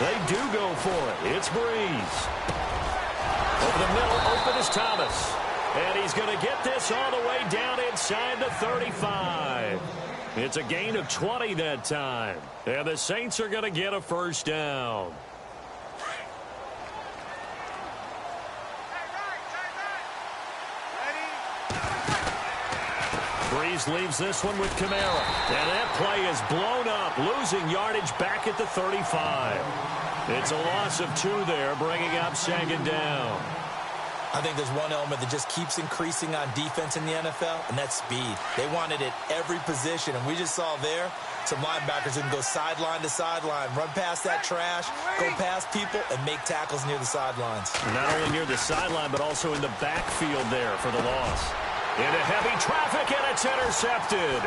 They do go for it. It's Breeze. Over the middle, open is Thomas. And he's going to get this all the way down inside the 35. It's a gain of 20 that time. And the Saints are going to get a first down. Breeze leaves this one with Kamara. And that play is blown up, losing yardage back at the 35. It's a loss of 2 there, bringing up second down. I think there's one element that just keeps increasing on defense in the NFL, and that's speed. They want it at every position, and we just saw there some linebackers who can go sideline to sideline, run past that trash, go past people, and make tackles near the sidelines. Not only near the sideline, but also in the backfield there for the loss. Into heavy traffic, and it's intercepted.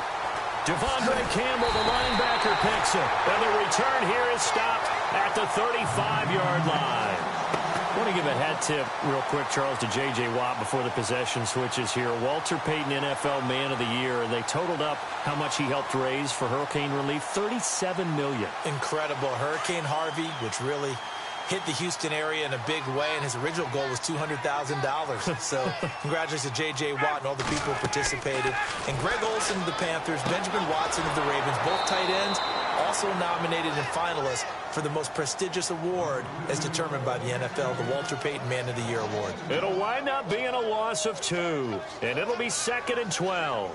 Devondre Campbell, the linebacker, picks it. And the return here is stopped at the 35-yard line. I want to give a hat tip real quick, Charles, to J.J. Watt before the possession switches here. Walter Payton, NFL Man of the Year. They totaled up how much he helped raise for hurricane relief, $37 million. Incredible. Hurricane Harvey, which really hit the Houston area in a big way, and his original goal was $200,000. So congratulations to J.J. Watt and all the people who participated. And Greg Olsen of the Panthers, Benjamin Watson of the Ravens, both tight ends, also nominated and finalists for the most prestigious award as determined by the NFL, the Walter Payton Man of the Year Award. It'll wind up being a loss of 2, and it'll be 2nd and 12.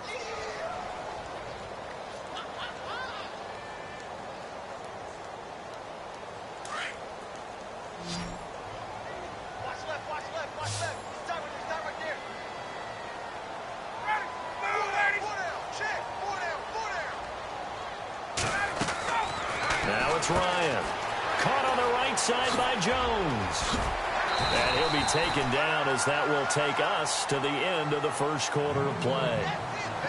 Ryan. Caught on the right side by Jones. And he'll be taken down as that will take us to the end of the first quarter of play.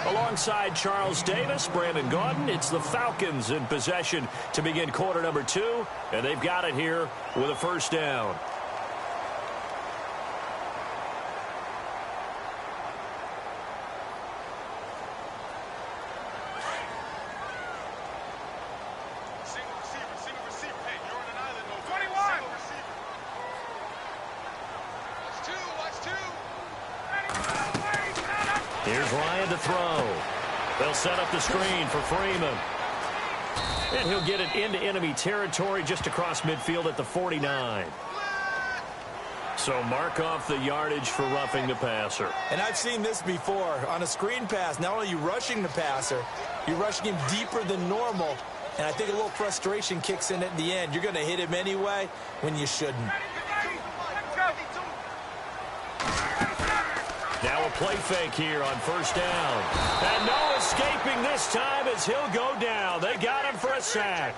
Alongside Charles Davis, Brandon Gaudin, it's the Falcons in possession to begin quarter number 2. And they've got it here with a first down. Here's Ryan to throw. They'll set up the screen for Freeman. And he'll get it into enemy territory just across midfield at the 49. So mark off the yardage for roughing the passer. And I've seen this before. On a screen pass, not only are you rushing the passer, you're rushing him deeper than normal. And I think a little frustration kicks in at the end. You're going to hit him anyway when you shouldn't. Now a play fake here on first down. And no escaping this time as he'll go down. They got him for a sack.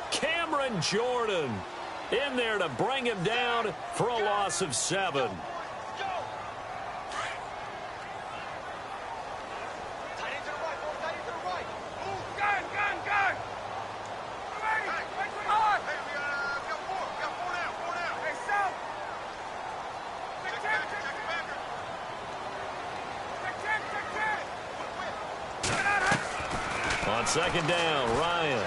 Cameron Jordan in there to bring him down for a loss of 7. On second down, Ryan.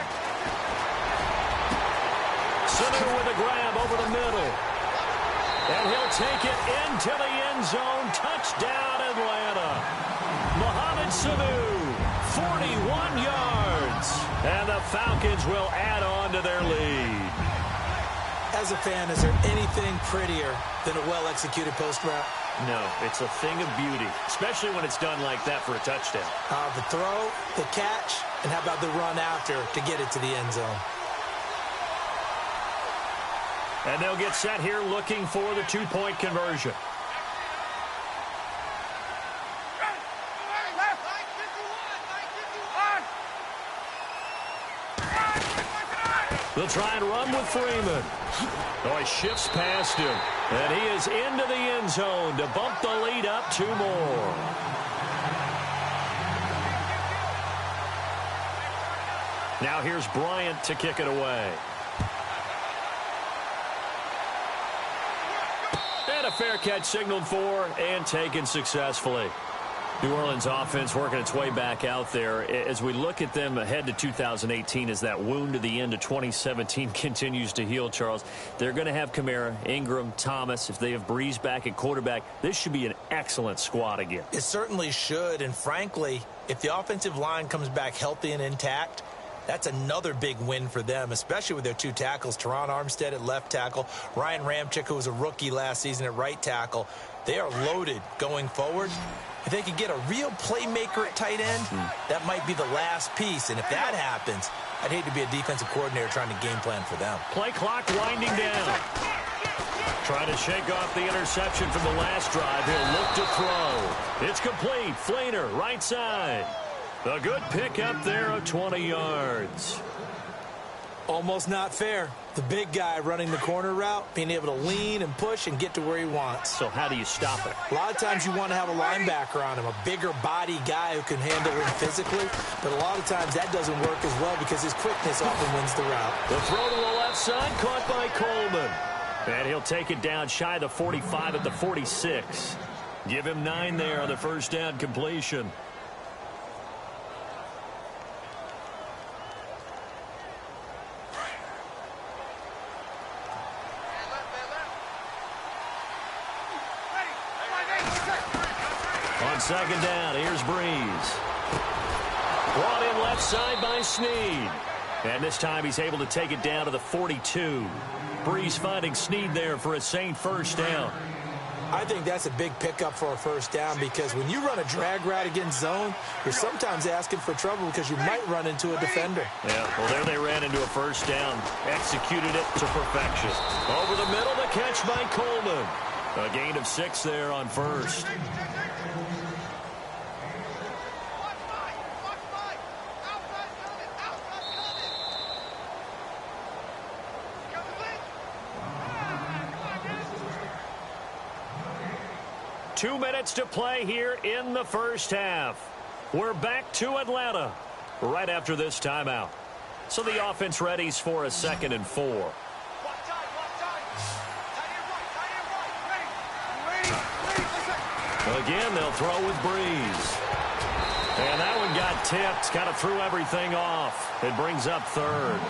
Sanu with a grab over the middle. And he'll take it into the end zone. Touchdown, Atlanta. Mohamed Sanu, 41 yards. And the Falcons will add on to their lead. As a fan, is there anything prettier than a well-executed post route? No, it's a thing of beauty, especially when it's done like that for a touchdown. The throw, the catch, and how about the run after to get it to the end zone? And they'll get set here looking for the two-point conversion. They'll try and run with Freeman. Oh, he shifts past him. And he is into the end zone to bump the lead up 2 more. Now here's Bryant to kick it away. And a fair catch signaled for and taken successfully. New Orleans offense working its way back out there. As we look at them ahead to 2018, as that wound to the end of 2017 continues to heal, Charles, they're going to have Kamara, Ingram, Thomas. If they have Breeze back at quarterback, this should be an excellent squad again. It certainly should, and frankly, if the offensive line comes back healthy and intact, that's another big win for them, especially with their two tackles, Teron Armstead at left tackle, Ryan Ramczyk, who was a rookie last season at right tackle. They are loaded going forward. If they could get a real playmaker at tight end, that might be the last piece. And if that happens, I'd hate to be a defensive coordinator trying to game plan for them. Play clock winding down. Trying to shake off the interception from the last drive. He'll look to throw. It's complete. Flainer, right side. A good pick up there of 20 yards. Almost not fair. The big guy running the corner route, being able to lean and push and get to where he wants. So how do you stop it? A lot of times you want to have a linebacker on him, a bigger body guy who can handle him physically. But a lot of times that doesn't work as well because his quickness often wins the route. The throw to the left side, caught by Coleman. And he'll take it down shy of the 45 at the 46. Give him 9 there on the first down completion. On second down, here's Breeze. Brought in left side by Snead. And this time he's able to take it down to the 42. Breeze finding Snead there for a Saint first down. I think that's a big pickup for a first down because when you run a drag route against zone, you're sometimes asking for trouble because you might run into a defender. Yeah, well, there they ran into a first down. Executed it to perfection. Over the middle, the catch by Coleman. A gain of 6 there on first. Two minutes to play here in the first half. We're back to Atlanta right after this timeout. So the offense readies for a 2nd and 4. Again, they'll throw with Breeze. And that one got tipped, kind of threw everything off. It brings up 3rd.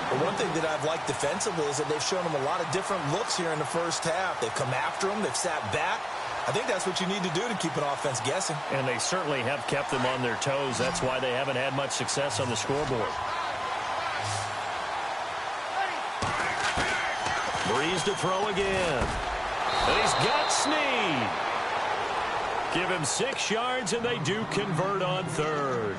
But one thing that I've liked defensively is that they've shown them a lot of different looks here in the first half. They've come after them. They've sat back. I think that's what you need to do to keep an offense guessing. And they certainly have kept them on their toes. That's why they haven't had much success on the scoreboard. Breeze to throw again. And he's got Snead. Give him 6 yards, and they do convert on 3rd.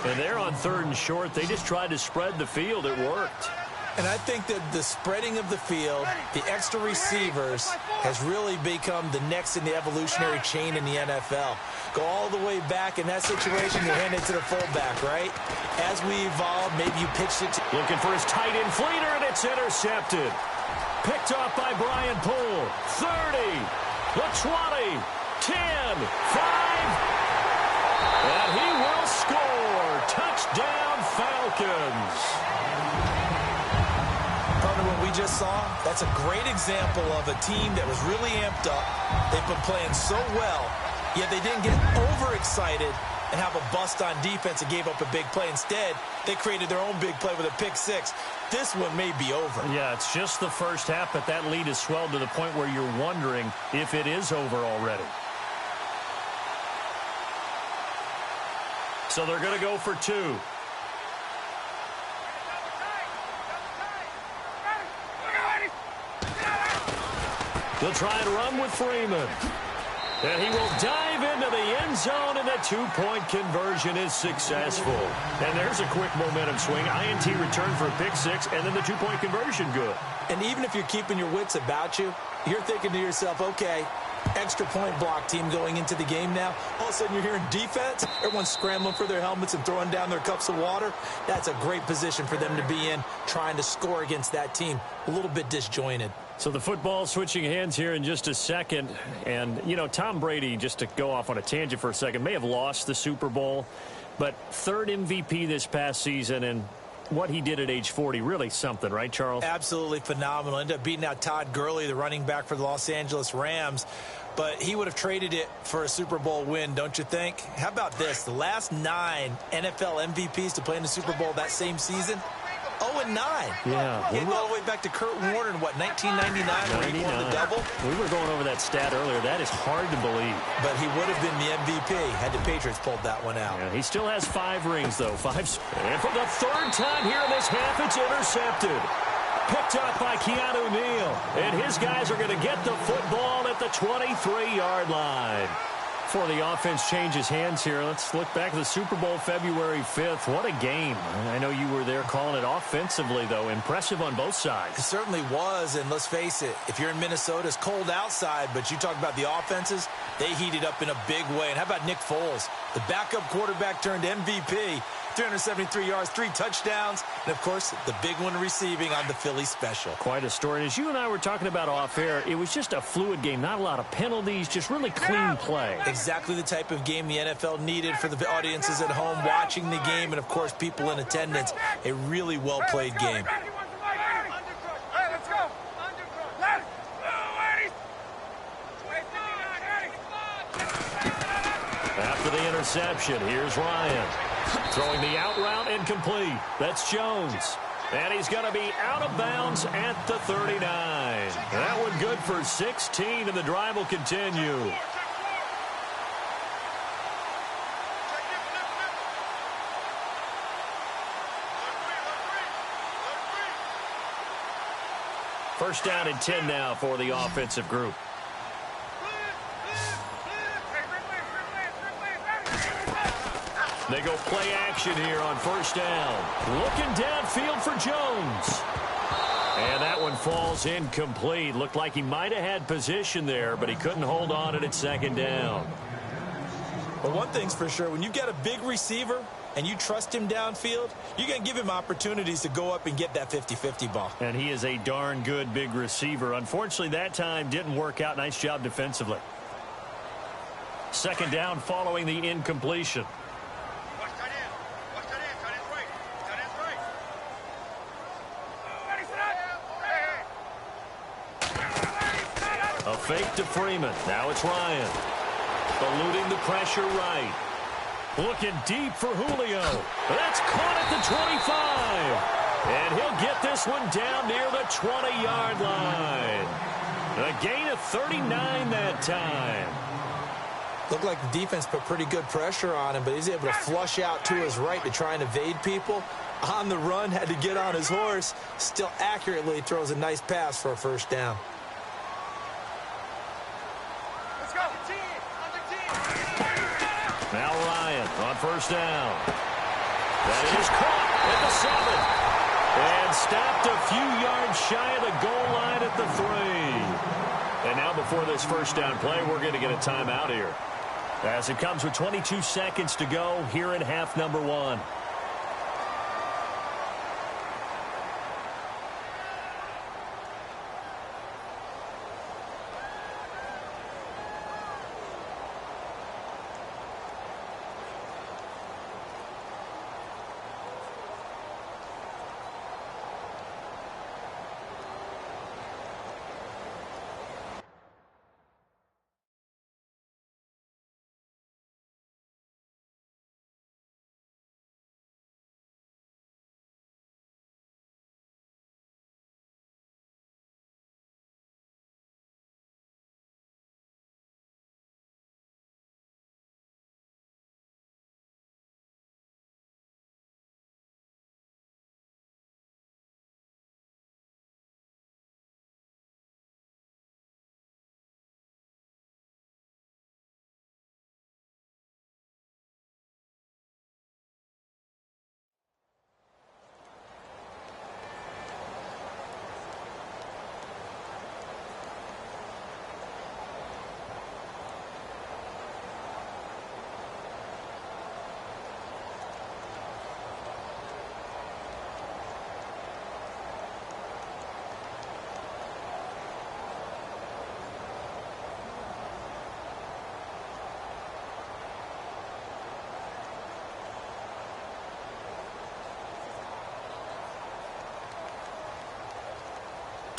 And they're on 3rd and short. They just tried to spread the field. It worked. And I think that the spreading of the field, the extra receivers, has really become the next in the evolutionary chain in the NFL. Go all the way back in that situation, you hand it to the fullback, right? As we evolve, maybe you pitched it to... Looking for his tight end Fleeter, and it's intercepted. Picked off by Brian Poole. 30, the 20, 10, 5... And he will score. Touchdown, Falcons. Partner, what we just saw, that's a great example of a team that was really amped up. They've been playing so well, yet they didn't get overexcited and have a bust on defense and gave up a big play. Instead, they created their own big play with a pick 6. This one may be over. Yeah, it's just the first half, but that lead has swelled to the point where you're wondering if it is over already. So they're going to go for 2. They'll try and run with Freeman. And he will dive into the end zone, and the 2-point conversion is successful. And there's a quick momentum swing. INT return for a pick 6, and then the 2-point conversion good. And even if you're keeping your wits about you, you're thinking to yourself, okay, extra point block team going into the game now. All of a sudden you're hearing defense. Everyone's scrambling for their helmets and throwing down their cups of water. That's a great position for them to be in, trying to score against that team. A little bit disjointed. So the football switching hands here in just a second. And, you know, Tom Brady, just to go off on a tangent for a second, may have lost the Super Bowl, but 3rd MVP this past season, and what he did at age 40, really something, right, Charles? Absolutely phenomenal. Ended up beating out Todd Gurley, the running back for the Los Angeles Rams. but he would have traded it for a Super Bowl win, don't you think? How about this? The last 9 NFL MVPs to play in the Super Bowl that same season, 0-9. Yeah. You go all the way back to Kurt Warner in, what, 1999 when he won the double? We were going over that stat earlier. That is hard to believe. But he would have been the MVP had the Patriots pulled that one out. Yeah, he still has 5 rings, though. 5. And for the 3rd time here in this half, it's intercepted. Picked up by Keanu Neal. And his guys are going to get the football at the 23-yard line. Before the offense changes hands here, let's look back at the Super Bowl February 5th. What a game. I know you were there calling it offensively, though. Impressive on both sides. It certainly was, and let's face it, if you're in Minnesota, it's cold outside, but you talk about the offenses, they heated up in a big way. And how about Nick Foles? The backup quarterback turned MVP, 373 yards, 3 touchdowns, and, of course, the big one receiving on the Philly special. Quite a story. And as you and I were talking about off air, it was just a fluid game. Not a lot of penalties, just really clean play. Exactly the type of game the NFL needed for the audiences at home watching the game and, of course, people in attendance. A really well-played game. After the interception, here's Ryan. Throwing the out route incomplete. That's Jones. And he's going to be out of bounds at the 39. That one good for 16, and the drive will continue. First down and 10 now for the offensive group. They go play action here on first down. Looking downfield for Jones. And that one falls incomplete. Looked like he might have had position there, but he couldn't hold on at second down. But one thing's for sure, when you get a big receiver and you trust him downfield, you're going to give him opportunities to go up and get that 50-50 ball. And he is a darn good big receiver. Unfortunately, that time didn't work out. Nice job defensively. Second down following the incompletion. A fake to Freeman. Now it's Ryan. Eluding the pressure right. Looking deep for Julio. That's caught at the 25. And he'll get this one down near the 20-yard line. A gain of 39 that time. Looked like the defense put pretty good pressure on him, but he's able to flush out to his right to try and evade people. On the run, had to get on his horse. Still accurately throws a nice pass for a first down. Now Ryan on first down. That is caught at the 7. And stopped a few yards shy of the goal line at the 3. And now before this first down play, we're going to get a timeout here. As it comes with 22 seconds to go here in half number 1.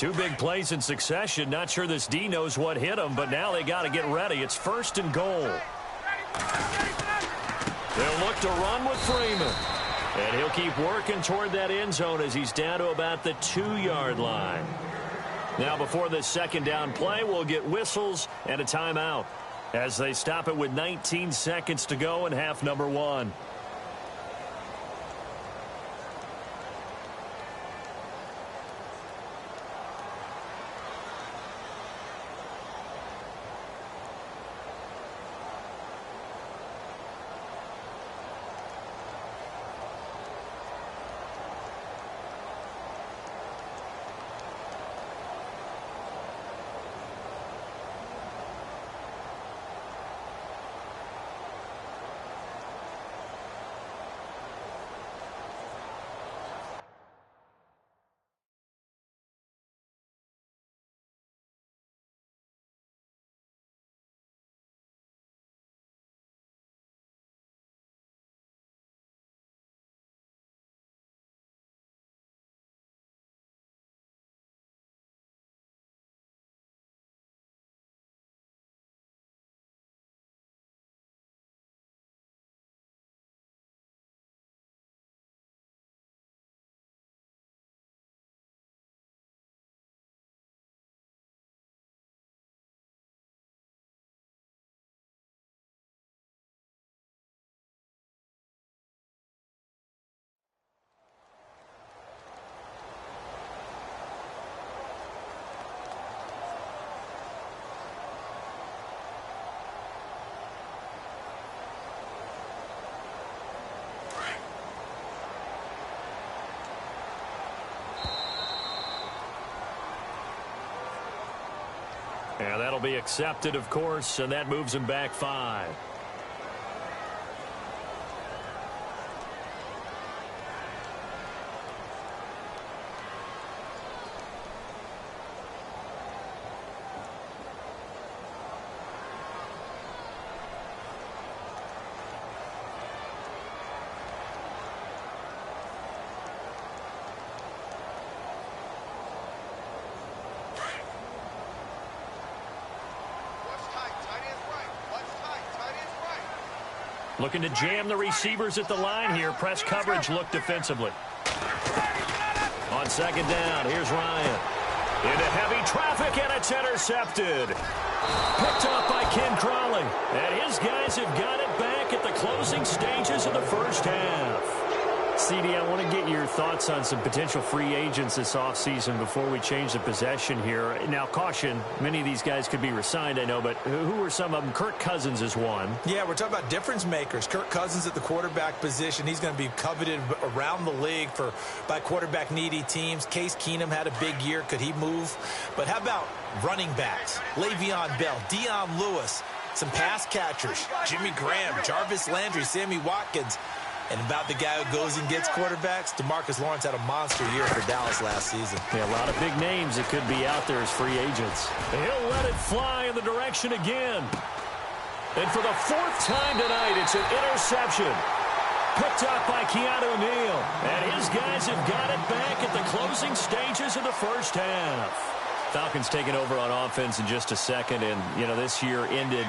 Two big plays in succession. Not sure this D knows what hit him, but now they got to get ready. It's 1st and goal. They'll look to run with Freeman. And he'll keep working toward that end zone as he's down to about the 2-yard line. Now, before this second down play, we'll get whistles and a timeout as they stop it with 19 seconds to go in half number 1. And that'll be accepted, of course, and that moves him back 5. Looking to jam the receivers at the line here. Press coverage look defensively. On second down, here's Ryan. Into heavy traffic, and it's intercepted. Picked up by Ken Crawley. And his guys have got it back at the closing stages of the first half. CD, I want to get your thoughts on some potential free agents this offseason before we change the possession here. Now, caution, many of these guys could be re-signed, I know, but who are some of them? Kirk Cousins is one. Yeah, we're talking about difference makers. Kirk Cousins at the quarterback position. He's going to be coveted around the league by quarterback-needy teams. Case Keenum had a big year. Could he move? But how about running backs? Le'Veon Bell, Dion Lewis, some pass catchers, Jimmy Graham, Jarvis Landry, Sammy Watkins. And about the guy who goes and gets quarterbacks, DeMarcus Lawrence had a monster year for Dallas last season. Yeah, a lot of big names that could be out there as free agents. He'll let it fly in the direction again. And for the 4th time tonight, it's an interception. Picked up by Keanu Neal. And his guys have got it back at the closing stages of the first half. Falcons taking over on offense in just a second. And, you know, this year ended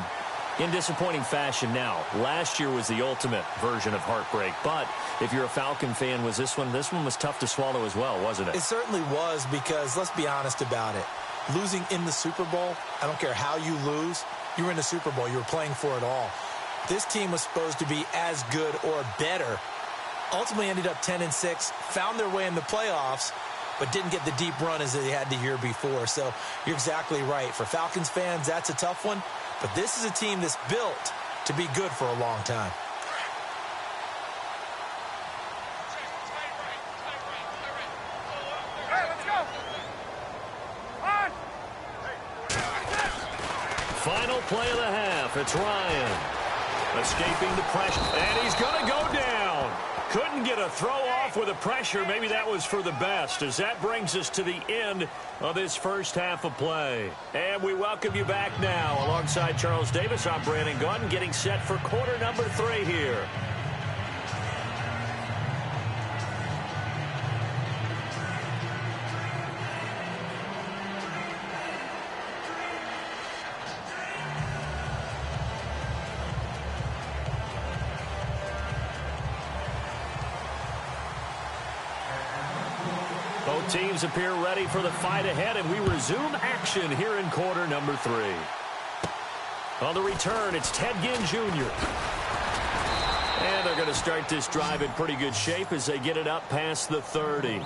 in disappointing fashion now. Last year was the ultimate version of heartbreak. But if you're a Falcon fan, was this one was tough to swallow as well, wasn't it? It certainly was, because let's be honest about it. Losing in the Super Bowl, I don't care how you lose, you were in the Super Bowl. You were playing for it all. This team was supposed to be as good or better. Ultimately ended up 10-6, found their way in the playoffs, but didn't get the deep run as they had the year before. So you're exactly right. For Falcons fans, that's a tough one. But this is a team that's built to be good for a long time. Final play of the half. It's Ryan escaping the pressure. And he's going to go down. Couldn't get a throw off with the pressure. Maybe that was for the best, as that brings us to the end of this first half of play. And we welcome you back now. Alongside Charles Davis, I'm Brandon Gaudin, getting set for quarter number 3 here. Both teams appear ready for the fight ahead, and we resume action here in quarter number 3. On the return, it's Ted Ginn Jr. And they're going to start this drive in pretty good shape as they get it up past the 30.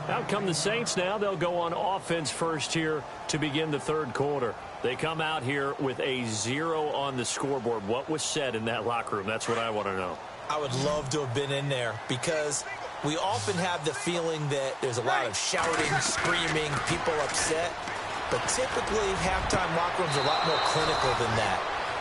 Out come the Saints now. They'll go on offense first here to begin the third quarter. They come out here with a 0 on the scoreboard. What was said in that locker room? That's what I want to know. I would love to have been in there because we often have the feeling that there's a lot of shouting, screaming, people upset. But typically, halftime locker rooms are a lot more clinical than that.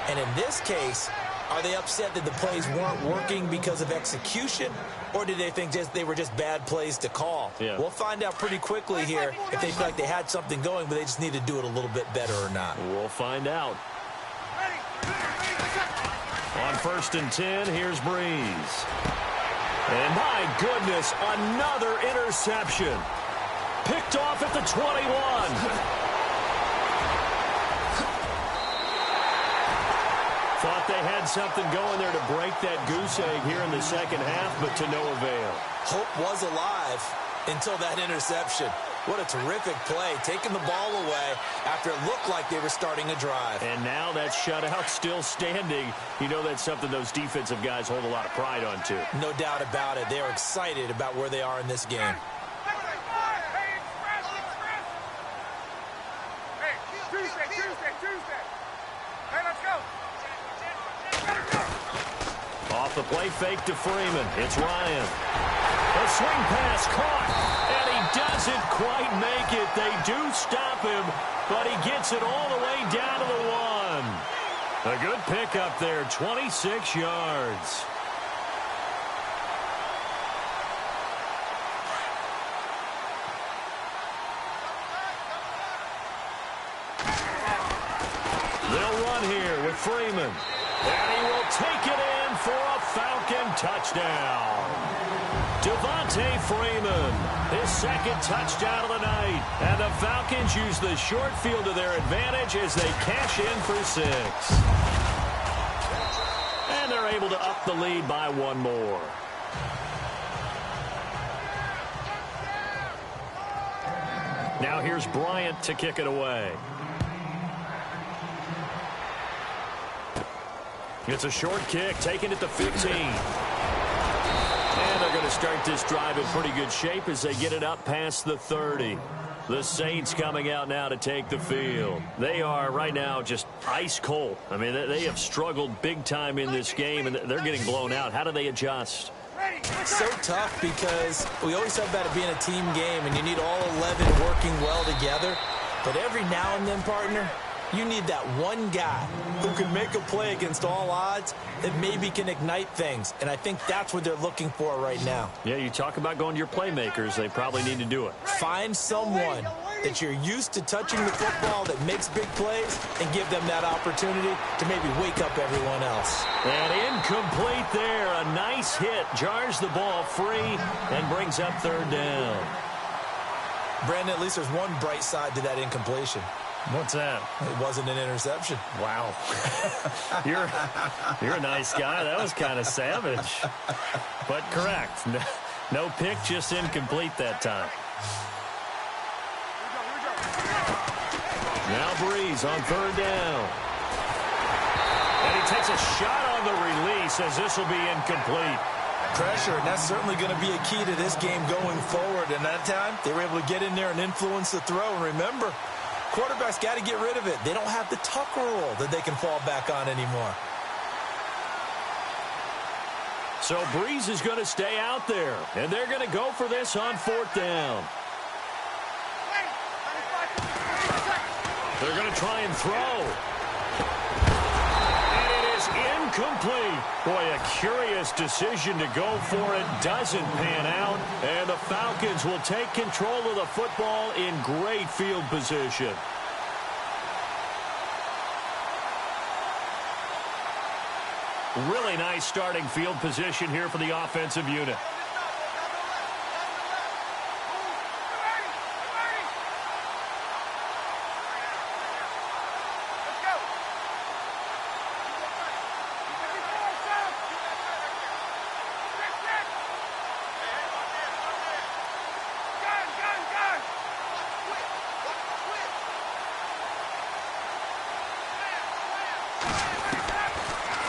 And in this case, are they upset that the plays weren't working because of execution, or did they think they were just bad plays to call? Yeah. We'll find out pretty quickly here if they feel like they had something going, but they just need to do it a little bit better or not. We'll find out. On 1st and 10, here's Breeze. And my goodness, another interception. Picked off at the 21. Thought they had something going there to break that goose egg here in the second half, but to no avail. Hope was alive until that interception. What a terrific play, taking the ball away after it looked like they were starting a drive. And now that shutout still standing. You know that's something those defensive guys hold a lot of pride on, too. No doubt about it. They are excited about where they are in this game. Tuesday. Hey, let's go. Off the play fake to Freeman. It's Ryan. A swing pass caught, and he doesn't quite make it. They do stop him, but he gets it all the way down to the 1. A good pickup there, 26 yards. They'll run here with Freeman. And he will take it in for a Falcon touchdown. Devontae Freeman, his second touchdown of the night. And the Falcons use the short field to their advantage as they cash in for 6. And they're able to up the lead by 1 more. Now here's Bryant to kick it away. It's a short kick, taken at the 15. And they're going to start this drive in pretty good shape as they get it up past the 30. The Saints coming out now to take the field. They are right now just ice cold. I mean, they have struggled big time in this game, and they're getting blown out. How do they adjust? So tough because we always talk about it being a team game, and you need all 11 working well together. But every now and then, partner, you need that one guy who can make a play against all odds that maybe can ignite things. And I think that's what they're looking for right now. Yeah, you talk about going to your playmakers. They probably need to do it. Find someone that you're used to touching the football that makes big plays and give them that opportunity to maybe wake up everyone else. And incomplete there. A nice hit. Jars the ball free and brings up 3rd down. Brandon, at least there's one bright side to that incompletion. What's that? It wasn't an interception. Wow. You're a nice guy. That was kind of savage. But correct. No pick, just incomplete that time. Now Breeze on 3rd down. And he takes a shot on the release as this will be incomplete. Pressure, and that's certainly going to be a key to this game going forward. And that time, they were able to get in there and influence the throw. And remember, quarterbacks got to get rid of it. They don't have the Tucker rule that they can fall back on anymore. So Breeze is going to stay out there, and they're going to go for this on 4th down. They're going to try and throw. And it is incomplete. Boy, a curious decision to go for it. Doesn't pan out. And the Falcons will take control of the football in great field position. Really nice starting field position here for the offensive unit.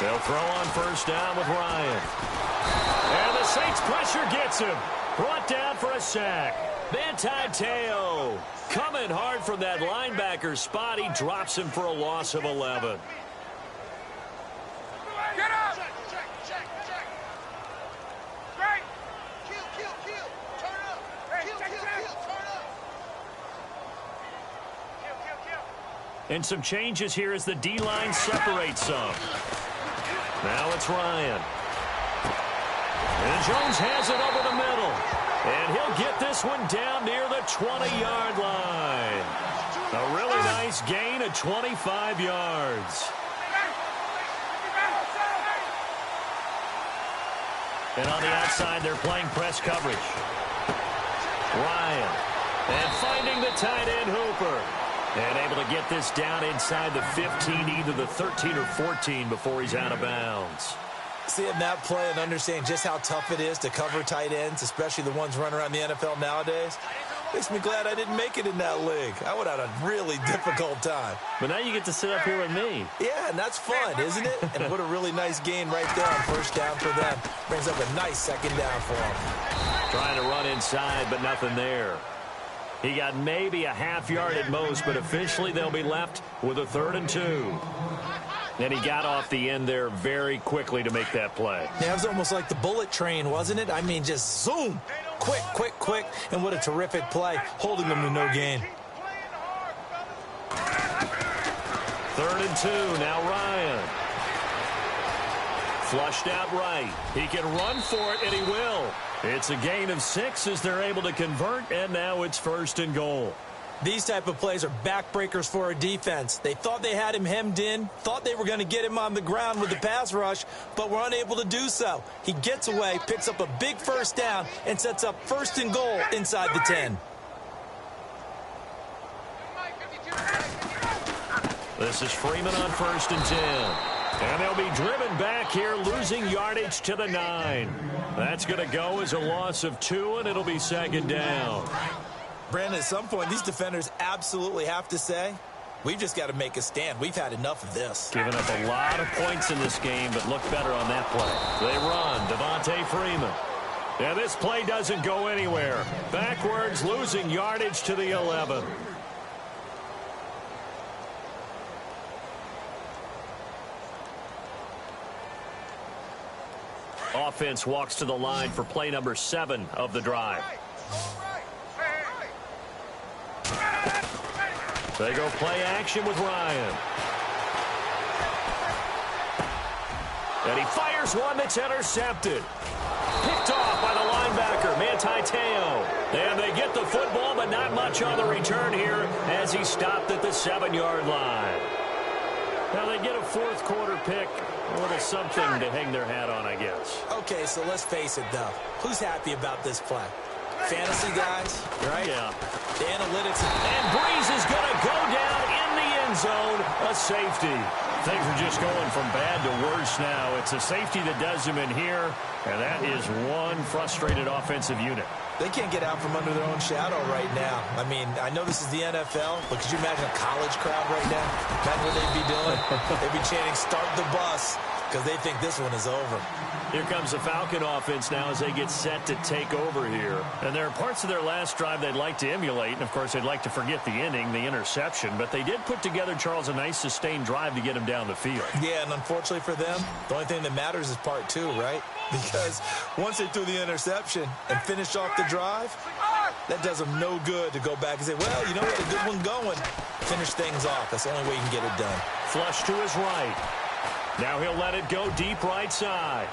They'll throw on first down with Ryan. And the Saints pressure gets him. Brought down for a sack. Teo coming hard from that linebacker spot. He drops him for a loss of 11. Get up! Check. Straight! Kill. Turn up! Hey, kill, turn up! Kill. And some changes here as the D-line separates some. Now it's Ryan. And Jones has it over the middle. And he'll get this one down near the 20-yard line. A really nice gain of 25 yards. And on the outside, they're playing press coverage. Ryan. And finding the tight end, Hooper. And able to get this down inside the 15, either the 13 or 14 before he's out of bounds. Seeing that play and understanding just how tough it is to cover tight ends, especially the ones running around the NFL nowadays, makes me glad I didn't make it in that league. I would have had a really difficult time. But now you get to sit up here with me. Yeah, and that's fun, isn't it? And what a really nice gain right there on first down for them. Brings up a nice second down for them. Trying to run inside, but nothing there. He got maybe a half yard at most, but officially they'll be left with a 3rd and 2. And he got off the end there very quickly to make that play. Yeah, it was almost like the bullet train, wasn't it? I mean, just zoom. Quick. And what a terrific play, holding them to no gain. 3rd and 2, now Ryan. Flushed out right. He can run for it, and he will. It's a gain of 6 as they're able to convert, and now it's 1st and goal. These type of plays are backbreakers for our defense. They thought they had him hemmed in, thought they were going to get him on the ground with the pass rush, but were unable to do so. He gets away, picks up a big first down, and sets up 1st and goal inside the 10. This is Freeman on 1st and 10. And they'll be driven back here, losing yardage to the 9. That's going to go as a loss of 2, and it'll be 2nd down. Brandon, at some point, these defenders absolutely have to say, we've just got to make a stand. We've had enough of this. Giving up a lot of points in this game, but look better on that play. They run. Devontae Freeman. And this play doesn't go anywhere. Backwards, losing yardage to the 11. Offense walks to the line for play number 7 of the drive. They go play action with Ryan. And he fires one that's intercepted. Picked off by the linebacker, Teo. And they get the football, but not much on the return here as he stopped at the 7-yard line. Now they get a 4th quarter pick. A little something to hang their hat on, I guess. Okay, so let's face it, though. Who's happy about this play? Fantasy guys, right? Yeah. The analytics. And Breeze is going to go down in the end zone. A safety. Things are just going from bad to worse now. It's a safety that does him in here, and that is one frustrated offensive unit. They can't get out from under their own shadow right now. I mean, I know this is the NFL, but could you imagine a college crowd right now? Imagine what they'd be doing. They'd be chanting, "Start the bus," because they think this one is over. Here comes the Falcon offense now as they get set to take over here. And there are parts of their last drive they'd like to emulate. And, of course, they'd like to forget the inning, the interception. But they did put together, Charles, a nice sustained drive to get him down the field. Yeah, and unfortunately for them, the only thing that matters is part 2, right? Because once they threw the interception and finished off the drive, that does them no good to go back and say, well, you know what, a good one going. Finish things off. That's the only way you can get it done. Flush to his right. Now he'll let it go deep right side.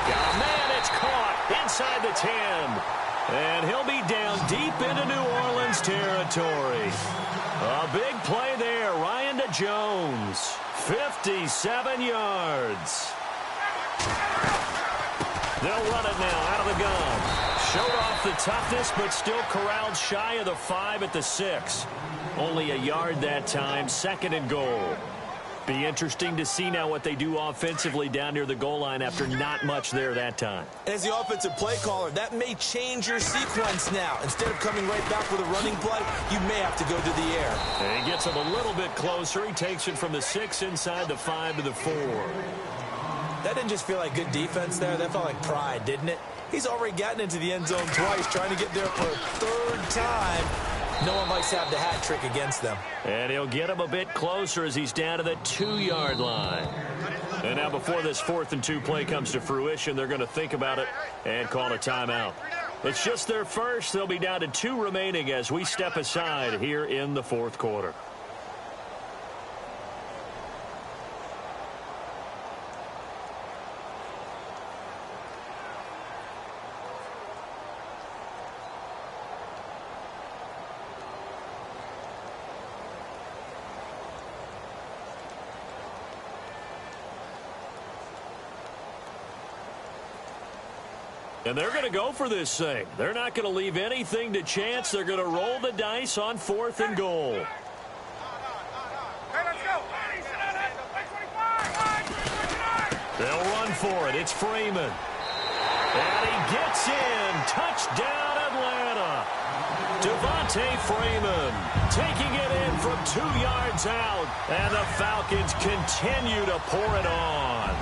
Got a man, it's caught inside the 10. And he'll be down deep into New Orleans territory. A big play there. Ryan to Jones. 57 yards. They'll run it now out of the gun. Showed off the toughness, but still corralled shy of the 5 at the 6. Only a yard that time, 2nd and goal. Be interesting to see now what they do offensively down near the goal line after not much there that time. As the offensive play caller, that may change your sequence now. Instead of coming right back with a running play, you may have to go to the air. And he gets him a little bit closer. He takes it from the 6 inside the 5 to the 4. That didn't just feel like good defense there. That felt like pride, didn't it? He's already gotten into the end zone twice, trying to get there for a third time. No one likes to have the hat trick against them. And he'll get him a bit closer as he's down to the 2-yard line. And now before this 4th and 2 play comes to fruition, they're going to think about it and call a timeout. It's just their first. They'll be down to 2 remaining as we step aside here in the 4th quarter. And they're going to go for this thing. They're not going to leave anything to chance. They're going to roll the dice on 4th and goal. They'll run for it. It's Freeman. And he gets in. Touchdown, Atlanta. Devontae Freeman taking it in from 2 yards out. And the Falcons continue to pour it on.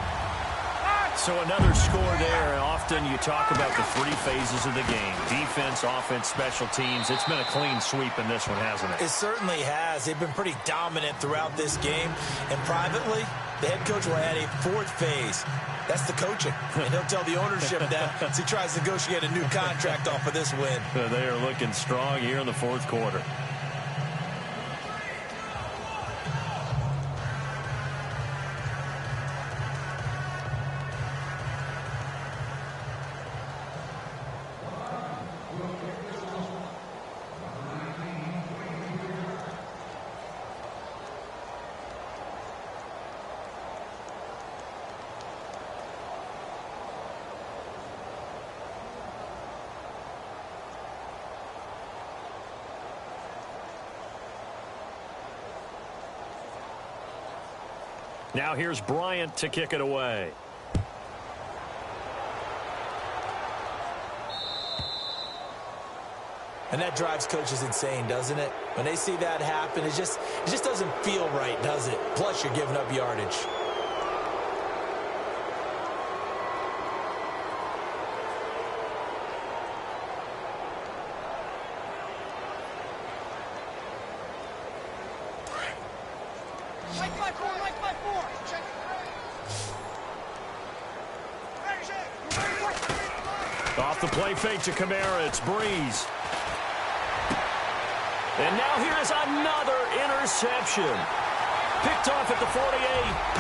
So another score there. Often you talk about the 3 phases of the game. Defense, offense, special teams. It's been a clean sweep in this one, hasn't it? It certainly has. They've been pretty dominant throughout this game. And privately, the head coach will add a 4th phase. That's the coaching. And he'll tell the ownership that as he tries to negotiate a new contract off of this win. They are looking strong here in the 4th quarter. Now here's Bryant to kick it away. And that drives coaches insane, doesn't it? When they see that happen, it just doesn't feel right, does it? Plus, you're giving up yardage. Off the play fake to Kamara, it's Breeze. And now here is another interception. Picked off at the 48,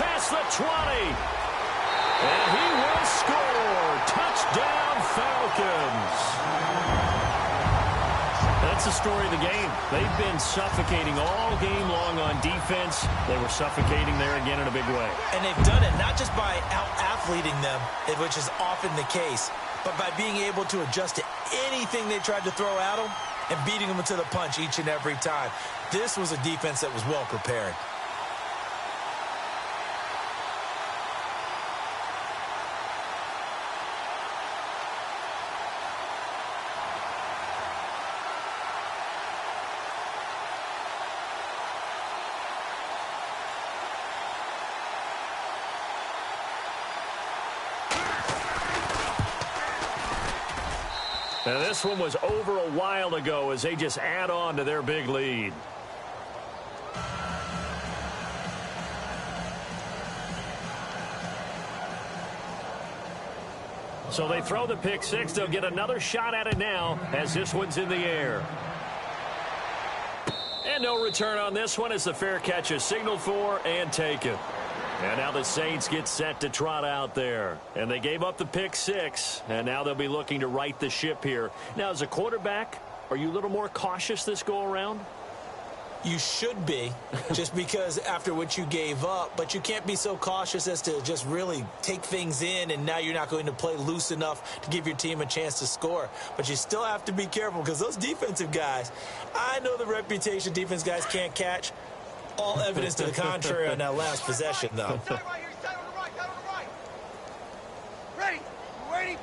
past the 20. And he will score. Touchdown, Falcons. That's the story of the game. They've been suffocating all game long on defense. They were suffocating there again in a big way. And they've done it not just by out-athleting them, which is often the case, but by being able to adjust to anything they tried to throw at them and beating them to the punch each and every time. This was a defense that was well prepared. And this one was over a while ago as they just add on to their big lead. So they throw the pick six. They'll get another shot at it now as this one's in the air. And no return on this one as the fair catch is signaled for and taken. And now the Saints get set to trot out there. And they gave up the pick six, and now they'll be looking to right the ship here. Now, as a quarterback, are you a little more cautious this go-around? You should be, just because after what you gave up, but you can't be so cautious as to just really take things in, and now you're not going to play loose enough to give your team a chance to score. But you still have to be careful because those defensive guys, I know the reputation defense guys can't catch. All evidence to the contrary on that last possession, though. He's tight right here. He's tight on the right. Tight on the right. Ready. You ready?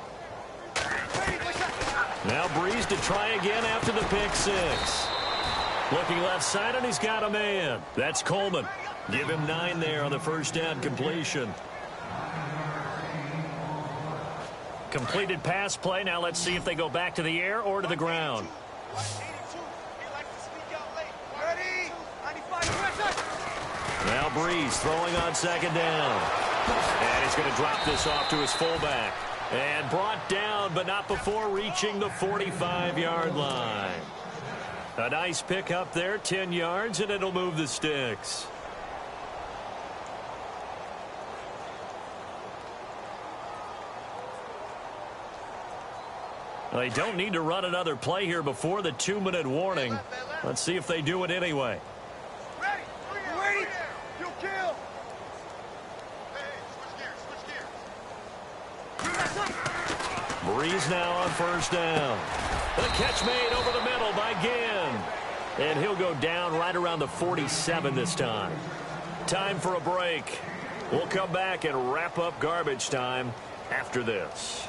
Ready. Push up. Now Breeze to try again after the pick six. Looking left side, and he's got a man. That's Coleman. Give him 9 there on the first down completion. Completed pass play. Now let's see if they go back to the air or to the ground. 82. He likes to sneak out late. Ready. 95. Now Breeze throwing on second down. And he's going to drop this off to his fullback. And brought down, but not before reaching the 45-yard line. A nice pick up there, 10 yards, and it'll move the sticks. They don't need to run another play here before the 2-minute warning. Let's see if they do it anyway. Ready. You ready? You kill. Hey, switch gears. Breeze now on first down. The catch made over the middle by Ginn. And he'll go down right around the 47 this time. Time for a break. We'll come back and wrap up garbage time after this.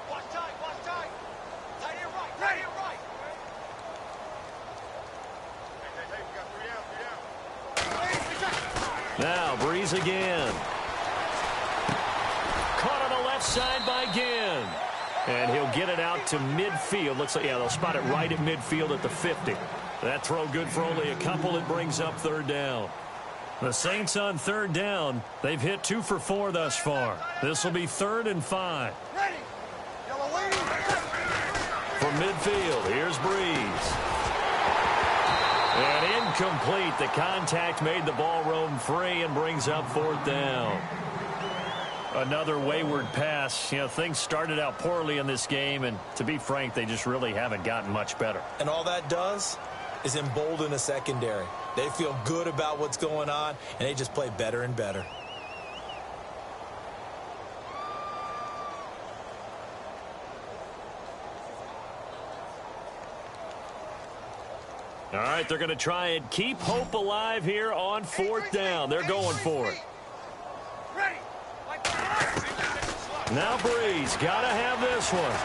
Watch tight. Watch tight. Tight end right. Tight end right. Hey, we got 3 down. Now Breeze again. Caught on the left side by Ginn. And he'll get it out to midfield. Looks like, yeah, they'll spot it right at midfield at the 50. That throw good for only a couple. It brings up third down. The Saints on third down. They've hit 2 for 4 thus far. This will be 3rd and 5. Ready. Yellow lady. From midfield, here's Breeze. And incomplete. The contact made the ball roam free and brings up 4th down. Another wayward pass. You know, things started out poorly in this game, and to be frank, they just really haven't gotten much better. And all that does is embolden a secondary. They feel good about what's going on, and they just play better and better. All right, they're going to try and keep hope alive here on 4th down. They're going for it. Ready. Now Breeze, got to have this one.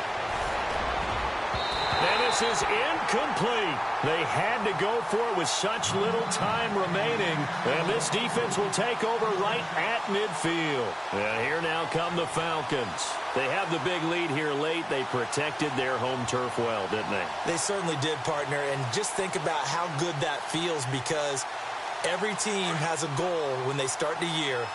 And this is incomplete. They had to go for it with such little time remaining. And this defense will take over right at midfield. And here now come the Falcons. They have the big lead here late. They protected their home turf well, didn't they? They certainly did, partner. And just think about how good that feels, because every team has a goal when they start the year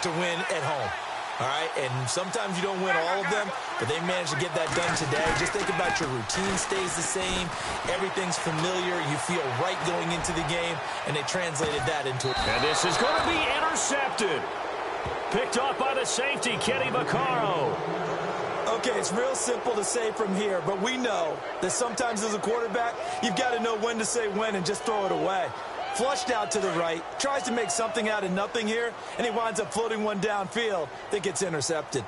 to win at home. All right, and sometimes you don't win all of them, but they managed to get that done today. Just think about your routine stays the same. Everything's familiar. You feel right going into the game, and they translated that into it. And this is going to be intercepted. Picked off by the safety, Kenny Vaccaro. Okay, it's real simple to say from here, but we know that sometimes as a quarterback, you've got to know when to say when and just throw it away. Flushed out to the right, tries to make something out of nothing here, and he winds up floating one downfield that gets intercepted.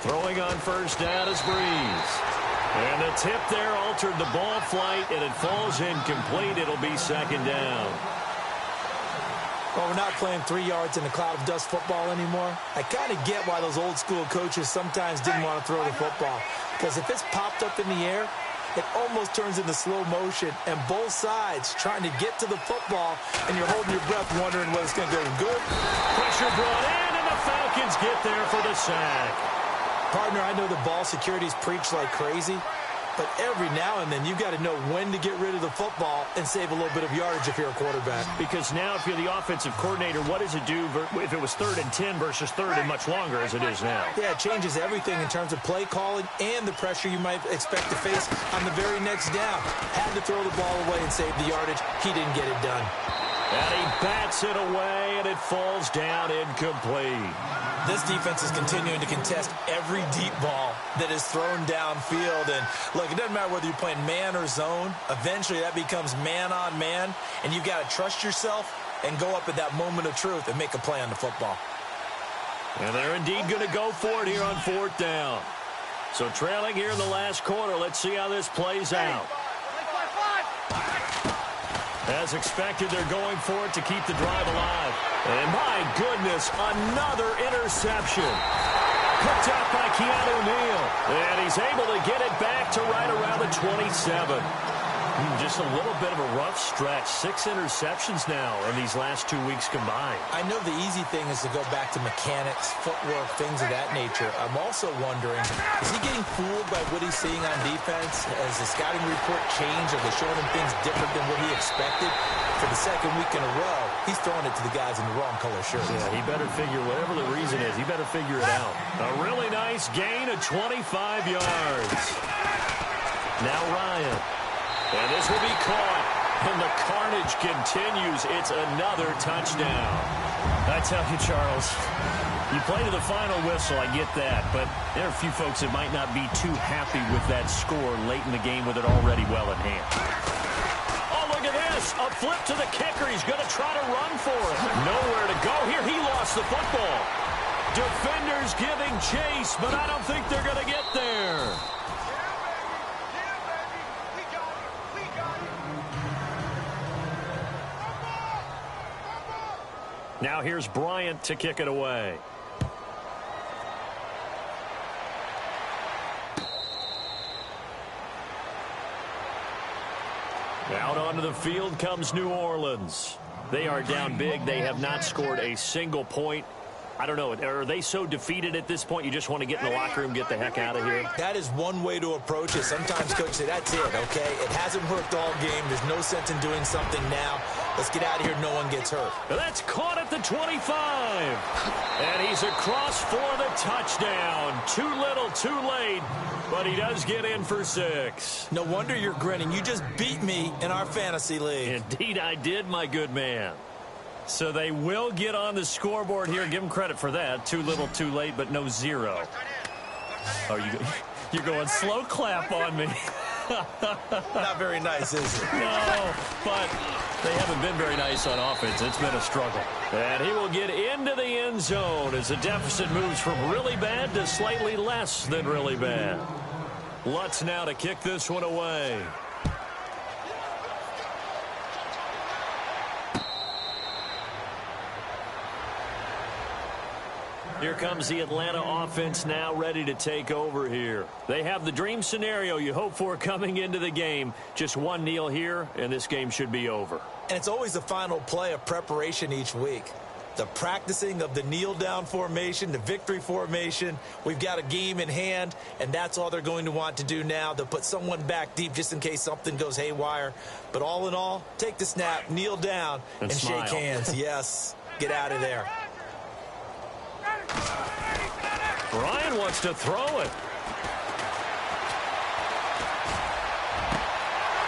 Throwing on first down is Breeze. And the tip there altered the ball flight, and it falls incomplete. It'll be 2nd down. Well, we're not playing 3 yards in a cloud of dust football anymore. I kind of get why those old school coaches sometimes didn't want to throw the football, because if it's popped up in the air, it almost turns into slow motion, and both sides trying to get to the football, and you're holding your breath wondering whether it's going to go good. Pressure brought in, and the Falcons get there for the sack. Partner, I know the ball security's preached like crazy, but every now and then you've got to know when to get rid of the football and save a little bit of yardage if you're a quarterback. Because now if you're the offensive coordinator, what does it do if it was 3rd and 10 versus 3rd and much longer as it is now? Yeah, it changes everything in terms of play calling and the pressure you might expect to face on the very next down. Had to throw the ball away and save the yardage. He didn't get it done. And he bats it away, and it falls down incomplete. This defense is continuing to contest every deep ball that is thrown downfield. And, look, it doesn't matter whether you're playing man or zone. Eventually, that becomes man-on-man, and you've got to trust yourself and go up at that moment of truth and make a play on the football. And they're indeed going to go for it here on 4th down. So trailing here in the last quarter. Let's see how this plays out. As expected, they're going for it to keep the drive alive. And my goodness, another interception. Picked up by Keanu Neal. And he's able to get it back to right around the 27. Just a little bit of a rough stretch. 6 interceptions now in these last 2 weeks combined. I know the easy thing is to go back to mechanics, footwork, things of that nature. I'm also wondering, is he getting fooled by what he's seeing on defense? Has the scouting report changed? Are they showing him things different than what he expected? For the second week in a row, he's throwing it to the guys in the wrong color shirts. Yeah, he better figure, whatever the reason is, he better figure it out. A really nice gain of 25 yards. Now Ryan. And this will be caught. And the carnage continues. It's another touchdown. I tell you, Charles, you play to the final whistle, I get that. But there are a few folks that might not be too happy with that score late in the game with it already well in hand. Oh, look at this. A flip to the kicker. He's going to try to run for it. Nowhere to go here. He lost the football. Defenders giving chase, but I don't think they're going to get there. Now here's Bryant to kick it away. Out onto the field comes New Orleans. They are down big. They have not scored a single point. I don't know. Are they so defeated at this point you just want to get in the locker room, get the heck out of here? That is one way to approach it. Sometimes coaches say, that's it, okay? It hasn't worked all game. There's no sense in doing something now. Let's get out of here. No one gets hurt. That's caught at the 25. And he's across for the touchdown. Too little, too late. But he does get in for 6. No wonder you're grinning. You just beat me in our fantasy league. Indeed I did, my good man. So they will get on the scoreboard here. Give them credit for that. Too little, too late, but no 0. Oh, you're going slow clap on me. Not very nice, is it? No, but they haven't been very nice on offense. It's been a struggle. And he will get into the end zone as the deficit moves from really bad to slightly less than really bad. Lutz now to kick this one away. Here comes the Atlanta offense now ready to take over here. They have the dream scenario you hope for coming into the game. Just one kneel here, and this game should be over. And it's always the final play of preparation each week. The practicing of the kneel-down formation, the victory formation. We've got a game in hand, and that's all they're going to want to do now. They'll put someone back deep just in case something goes haywire. But all in all, take the snap, kneel down, and shake hands. Yes, get out of there. Ryan wants to throw it.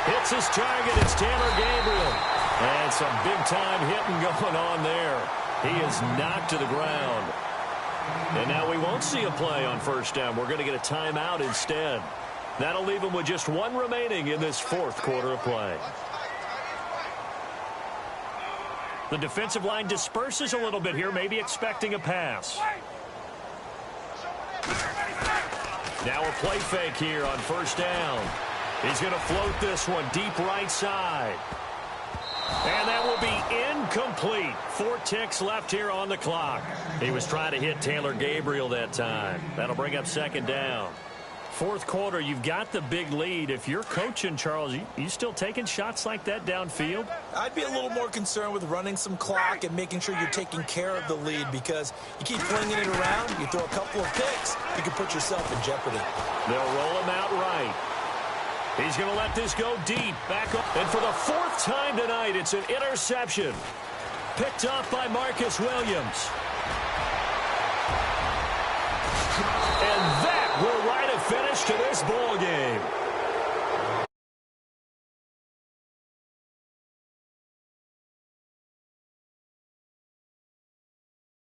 Hits his target. It's Taylor Gabriel. And some big-time hitting going on there. He is knocked to the ground. And now we won't see a play on first down. We're going to get a timeout instead. That'll leave him with just one remaining in this fourth quarter of play. The defensive line disperses a little bit here, maybe expecting a pass. Now a play fake here on first down. He's going to float this one deep right side. And that will be incomplete. 4 ticks left here on the clock. He was trying to hit Taylor Gabriel that time. That'll bring up second down. Fourth quarter, you've got the big lead. If you're coaching, Charles, you still taking shots like that downfield? I'd be a little more concerned with running some clock and making sure you're taking care of the lead, because you keep flinging it around, you throw a couple of picks, you can put yourself in jeopardy. They'll roll him out right. He's going to let this go deep. Back up. And for the 4th time tonight, it's an interception. Picked up by Marcus Williams. And that will write a finish to this ball game.